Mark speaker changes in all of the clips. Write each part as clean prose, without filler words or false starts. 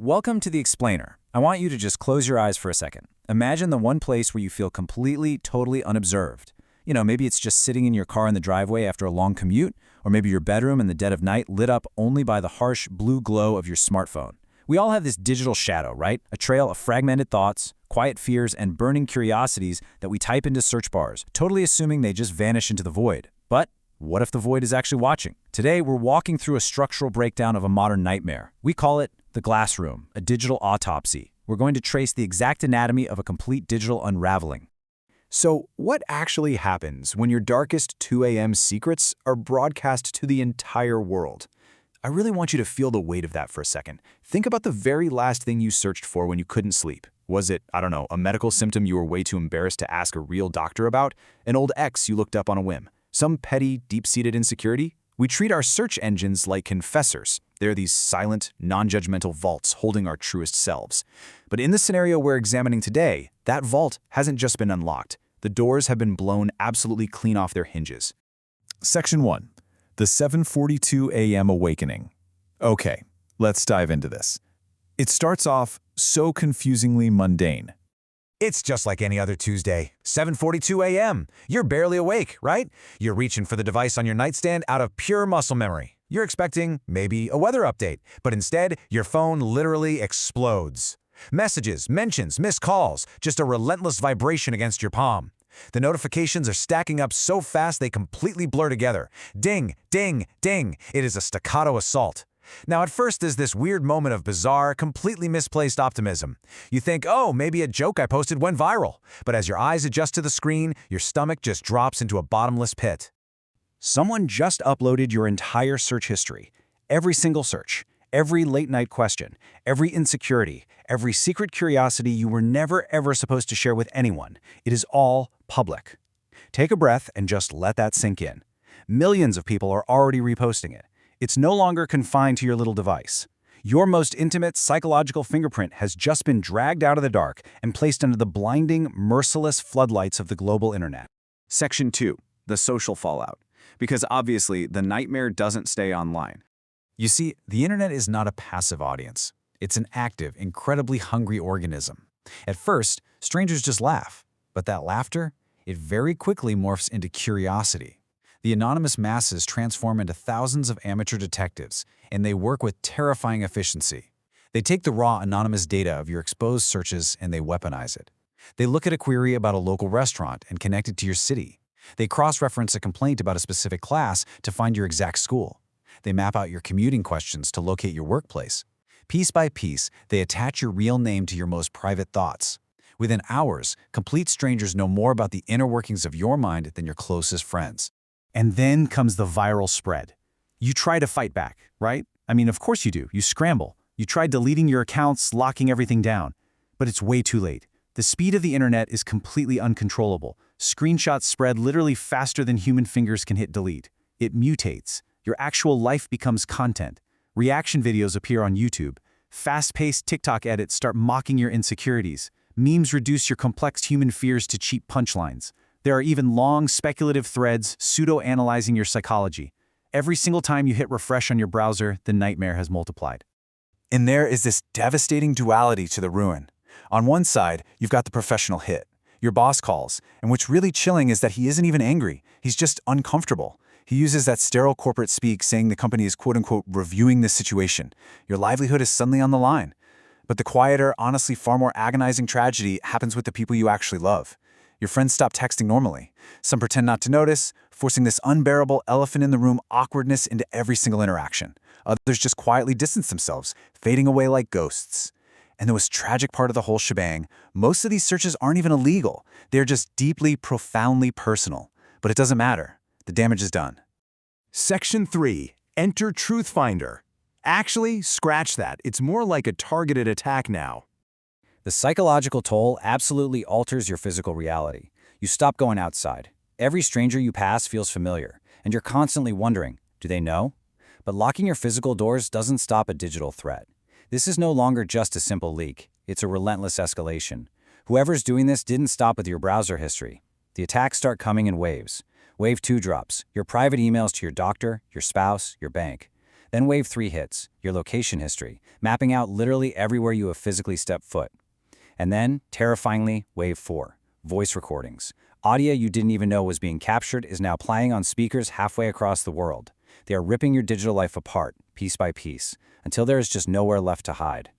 Speaker 1: Welcome to the Explainer. I want you to just close your eyes for a second. Imagine the one place where you feel completely, totally unobserved. Maybe it's just sitting in your car in the driveway after a long commute, or maybe your bedroom in the dead of night lit up only by the harsh blue glow of your smartphone. We all have this digital shadow, right? A trail of fragmented thoughts, quiet fears, and burning curiosities that we type into search bars, totally assuming they just vanish into the void. But what if the void is actually watching? Today, we're walking through a structural breakdown of a modern nightmare. We call it the glass room, a digital autopsy. We're going to trace the exact anatomy of a complete digital unraveling.
Speaker 2: So, what actually happens when your darkest 2 a.m. secrets are broadcast to the entire world? I really want you to feel the weight of that for a second. Think about the very last thing you searched for when you couldn't sleep. Was it, a medical symptom you were way too embarrassed to ask a real doctor about? An old ex you looked up on a whim? Some petty, deep-seated insecurity? We treat our search engines like confessors. They're these silent, non-judgmental vaults holding our truest selves. But in the scenario we're examining today, that vault hasn't just been unlocked. The doors have been blown absolutely clean off their hinges.
Speaker 3: Section 1. The 7:42 a.m. Awakening. Okay, let's dive into this. It starts off so confusingly mundane.
Speaker 4: It's just like any other Tuesday. 7:42 a.m. You're barely awake, right? You're reaching for the device on your nightstand out of pure muscle memory. You're expecting maybe a weather update, but instead, your phone literally explodes. Messages, mentions, missed calls, just a relentless vibration against your palm. The notifications are stacking up so fast they completely blur together. Ding, ding, ding. It is a staccato assault. Now, at first, there's this weird moment of bizarre, completely misplaced optimism. You think, oh, maybe a joke I posted went viral. But as your eyes adjust to the screen, your stomach just drops into a bottomless pit.
Speaker 1: Someone just uploaded your entire search history. Every single search, every late-night question, every insecurity, every secret curiosity you were never ever supposed to share with anyone. It is all public. Take a breath and just let that sink in. Millions of people are already reposting it. It's no longer confined to your little device. Your most intimate psychological fingerprint has just been dragged out of the dark and placed under the blinding, merciless floodlights of the global internet.
Speaker 2: Section 2. The social fallout. Because obviously, the nightmare doesn't stay online.
Speaker 1: You see, the internet is not a passive audience. It's an active, incredibly hungry organism. At first, strangers just laugh. But that laughter, it very quickly morphs into curiosity. The anonymous masses transform into thousands of amateur detectives, and they work with terrifying efficiency. They take the raw anonymous data of your exposed searches and they weaponize it. They look at a query about a local restaurant and connect it to your city. They cross-reference a complaint about a specific class to find your exact school. They map out your commuting questions to locate your workplace. Piece by piece, they attach your real name to your most private thoughts. Within hours, complete strangers know more about the inner workings of your mind than your closest friends. And then comes the viral spread. You try to fight back, right? Of course you do. You scramble. You try deleting your accounts, locking everything down. But it's way too late. The speed of the internet is completely uncontrollable. Screenshots spread literally faster than human fingers can hit delete. It mutates. Your actual life becomes content. Reaction videos appear on YouTube. Fast-paced TikTok edits start mocking your insecurities. Memes reduce your complex human fears to cheap punchlines. There are even long, speculative threads pseudo-analyzing your psychology. Every single time you hit refresh on your browser, the nightmare has multiplied.
Speaker 3: And there is this devastating duality to the ruin. On one side, you've got the professional hit. Your boss calls, and what's really chilling is that he isn't even angry. He's just uncomfortable. He uses that sterile corporate speak saying the company is quote-unquote reviewing the situation. Your livelihood is suddenly on the line. But the quieter, honestly far more agonizing tragedy happens with the people you actually love. Your friends stop texting normally. Some pretend not to notice, forcing this unbearable elephant-in-the-room awkwardness into every single interaction. Others just quietly distance themselves, fading away like ghosts. And the most tragic part of the whole shebang, most of these searches aren't even illegal. They're just deeply, profoundly personal. But it doesn't matter. The damage is done.
Speaker 2: Section 3. Enter Truth Finder. Actually, scratch that. It's more like a targeted attack now.
Speaker 1: The psychological toll absolutely alters your physical reality. You stop going outside. Every stranger you pass feels familiar, and you're constantly wondering, do they know? But locking your physical doors doesn't stop a digital threat. This is no longer just a simple leak. It's a relentless escalation. Whoever's doing this didn't stop with your browser history. The attacks start coming in waves. Wave 2 drops, your private emails to your doctor, your spouse, your bank. Then wave 3 hits, your location history, mapping out literally everywhere you have physically stepped foot. And then, terrifyingly, wave 4, voice recordings. Audio you didn't even know was being captured is now playing on speakers halfway across the world. They are ripping your digital life apart, piece by piece, until there is just nowhere left to hide.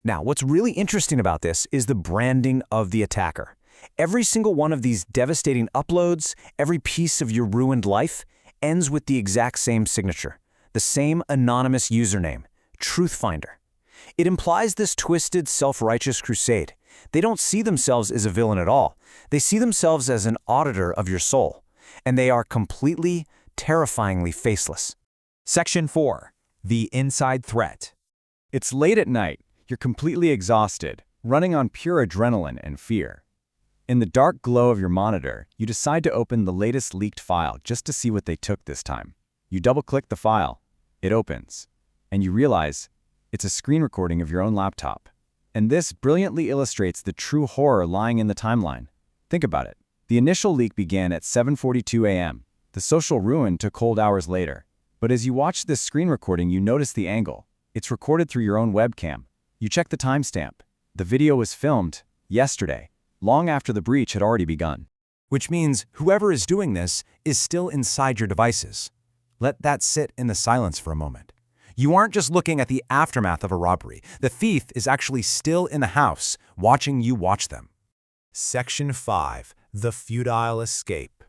Speaker 2: Now, what's really interesting about this is the branding of the attacker. Every single one of these devastating uploads, every piece of your ruined life, ends with the exact same signature, the same anonymous username, Truthfinder. It implies this twisted, self-righteous crusade. They don't see themselves as a villain at all. They see themselves as an auditor of your soul. And they are completely, terrifyingly faceless.
Speaker 3: Section 4. The Inside Threat.
Speaker 2: It's late at night. You're completely exhausted, running on pure adrenaline and fear. In the dark glow of your monitor, you decide to open the latest leaked file just to see what they took this time. You double-click the file. It opens. And you realize it's a screen recording of your own laptop. And this brilliantly illustrates the true horror lying in the timeline. Think about it. The initial leak began at 7:42 a.m. The social ruin took hold hours later. But as you watch this screen recording, you notice the angle. It's recorded through your own webcam. You check the timestamp. The video was filmed yesterday, long after the breach had already begun.
Speaker 3: Which means whoever is doing this is still inside your devices. Let that sit in the silence for a moment. You aren't just looking at the aftermath of a robbery. The thief is actually still in the house, watching you watch them.
Speaker 4: Section 5. The Futile Escape.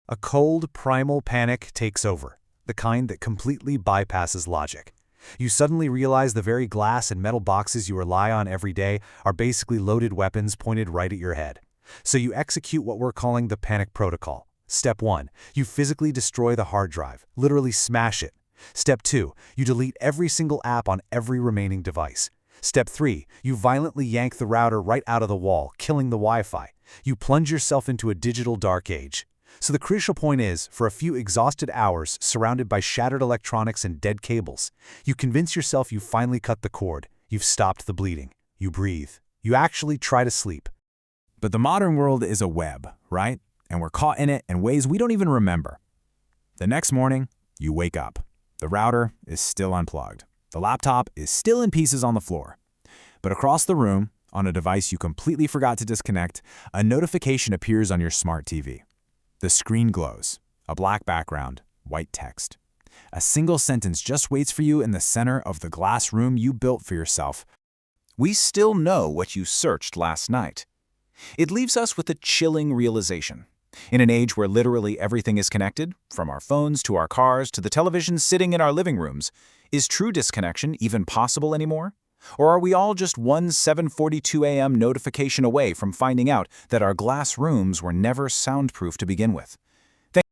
Speaker 4: A cold, primal panic takes over, the kind that completely bypasses logic. You suddenly realize the very glass and metal boxes you rely on every day are basically loaded weapons pointed right at your head. So you execute what we're calling the panic protocol. Step 1. You physically destroy the hard drive, literally smash it. Step 2. You delete every single app on every remaining device. Step 3. You violently yank the router right out of the wall, killing the Wi-Fi. You plunge yourself into a digital dark age. So the crucial point is, for a few exhausted hours surrounded by shattered electronics and dead cables, you convince yourself you've finally cut the cord, you've stopped the bleeding, you breathe, you actually try to sleep.
Speaker 3: But the modern world is a web, right? And we're caught in it in ways we don't even remember. The next morning, you wake up. The router is still unplugged. The laptop is still in pieces on the floor. But across the room, on a device you completely forgot to disconnect, a notification appears on your smart TV. The screen glows, a black background, white text. A single sentence just waits for you in the center of the glass room you built for yourself.
Speaker 2: We still know what you searched last night. It leaves us with a chilling realization. In an age where literally everything is connected, from our phones to our cars to the televisions sitting in our living rooms, is true disconnection even possible anymore? Or are we all just one 7:42 a.m. notification away from finding out that our glass rooms were never soundproof to begin with?